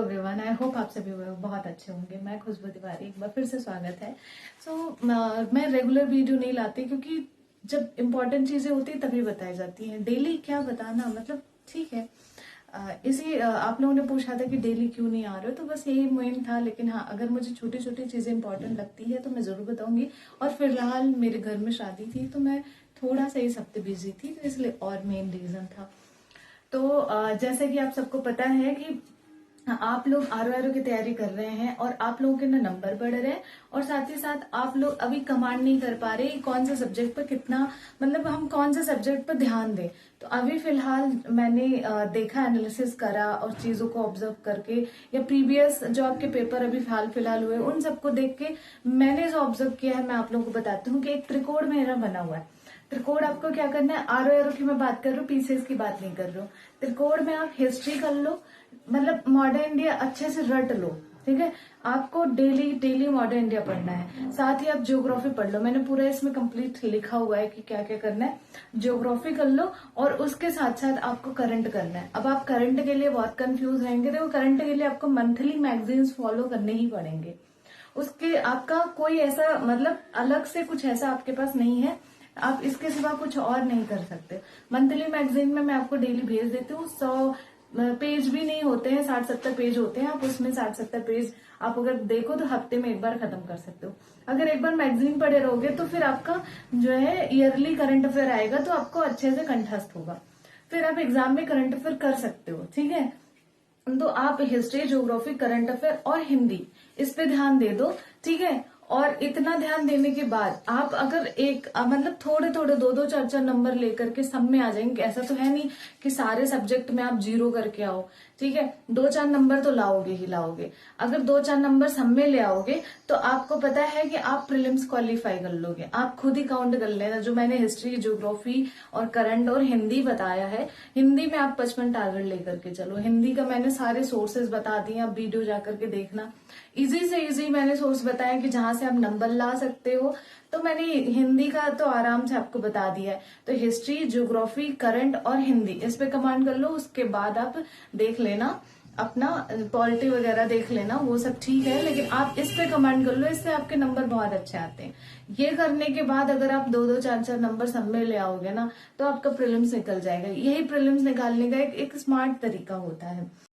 Everyone, I hope आप सभी बहुत अच्छे होंगे। मैं खुशबू तिवारी, एक बार फिर से स्वागत है। मैं रेगुलर वीडियो नहीं लाती क्योंकि जब इम्पोर्टेंट चीजें होती है तभी बताई जाती हैं। डेली क्या बताना, मतलब ठीक है। आप लोगों ने पूछा था कि डेली क्यों नहीं आ रहे हो, तो बस यही मेन था। लेकिन हाँ, अगर मुझे छोटी छोटी चीजें इंपॉर्टेंट लगती है तो मैं जरूर बताऊंगी। और फिलहाल मेरे घर में शादी थी तो मैं थोड़ा सा इस हफ्ते बिजी थी, तो इसलिए और मेन रीजन था। तो जैसे कि आप सबको पता है कि आप लोग आर की तैयारी कर रहे हैं और आप लोगों के ना नंबर बढ़ रहे हैं, और साथ ही साथ आप लोग अभी कमांड नहीं कर पा रहे कौन से सब्जेक्ट पर कितना, मतलब हम कौन से सब्जेक्ट पर ध्यान दें। तो अभी फिलहाल मैंने देखा, एनालिसिस करा और चीजों को ऑब्जर्व करके, या प्रीवियस जो आपके पेपर अभी हाल फिलहाल हुए उन सबको देख के मैंने जो ऑब्जर्व किया है मैं आप लोगों को बताती हूँ कि एक त्रिकोण मेरा बना हुआ है। त्रिकोण आपको क्या करना है, आर की मैं बात कर रही हूँ, पीसीएस की बात नहीं कर रही हूँ। त्रिकोण में आप हिस्ट्री कर लो, मतलब मॉडर्न इंडिया अच्छे से रट लो, ठीक है। आपको डेली डेली मॉडर्न इंडिया पढ़ना है। साथ ही आप ज्योग्राफी पढ़ लो, मैंने पूरा इसमें कंप्लीट लिखा हुआ है कि क्या क्या करना है। ज्योग्राफी कर लो और उसके साथ साथ आपको करंट करना है। अब आप करंट के लिए बहुत कंफ्यूज रहेंगे, देखो करंट के लिए आपको मंथली मैगजीन्स फॉलो करने ही पड़ेंगे। उसके आपका कोई ऐसा, मतलब अलग से कुछ ऐसा आपके पास नहीं है, आप इसके सिवा कुछ और नहीं कर सकते। मंथली मैगजीन में मैं आपको डेली भेज देती हूँ। 100 पेज भी नहीं होते हैं, 60-70 पेज होते हैं। आप उसमें 60-70 पेज आप अगर देखो तो हफ्ते में एक बार खत्म कर सकते हो। अगर एक बार मैगजीन पढ़े रहोगे तो फिर आपका जो है ईयरली करंट अफेयर आएगा तो आपको अच्छे से कंठस्थ होगा, फिर आप एग्जाम में करंट अफेयर कर सकते हो, ठीक है। तो आप हिस्ट्री, ज्योग्राफी, करंट अफेयर और हिंदी इस पे ध्यान दे दो, ठीक है। और इतना ध्यान देने के बाद आप अगर मतलब थोड़े थोड़े 2-2, 4-4 नंबर लेकर के सब में आ जाएंगे। ऐसा तो है नहीं कि सारे सब्जेक्ट में आप 0 करके आओ, ठीक है। 2-4 नंबर तो लाओगे ही लाओगे। अगर 2-4 नंबर सब में ले आओगे तो आपको पता है कि आप प्रीलिम्स क्वालिफाई कर लोगे। आप खुद ही काउंट कर लेना, जो मैंने हिस्ट्री, ज्योग्राफी और करंट और हिंदी बताया है। हिंदी में आप 55 टारगेट लेकर के चलो। हिंदी का मैंने सारे सोर्सेज बता दिए, आप वीडियो जाकर के देखना। इजी से इजी मैंने सोर्स बताया कि जहां से आप नंबर ला सकते हो। तो मैंने हिंदी का तो आराम से आपको बता दिया है। तो हिस्ट्री, ज्योग्राफी, करंट और हिंदी इस पे कमांड कर लो। उसके बाद आप देख लेना अपना पॉलिटी वगैरह देख लेना, वो सब ठीक है, लेकिन आप इस पे कमांड कर लो, इससे आपके नंबर बहुत अच्छे आते हैं। ये करने के बाद अगर आप 2-2, 4-4 नंबर सब में ले आओगे ना तो आपका प्रीलिम्स निकल जाएगा। यही प्रीलिम्स निकालने का एक स्मार्ट तरीका होता है।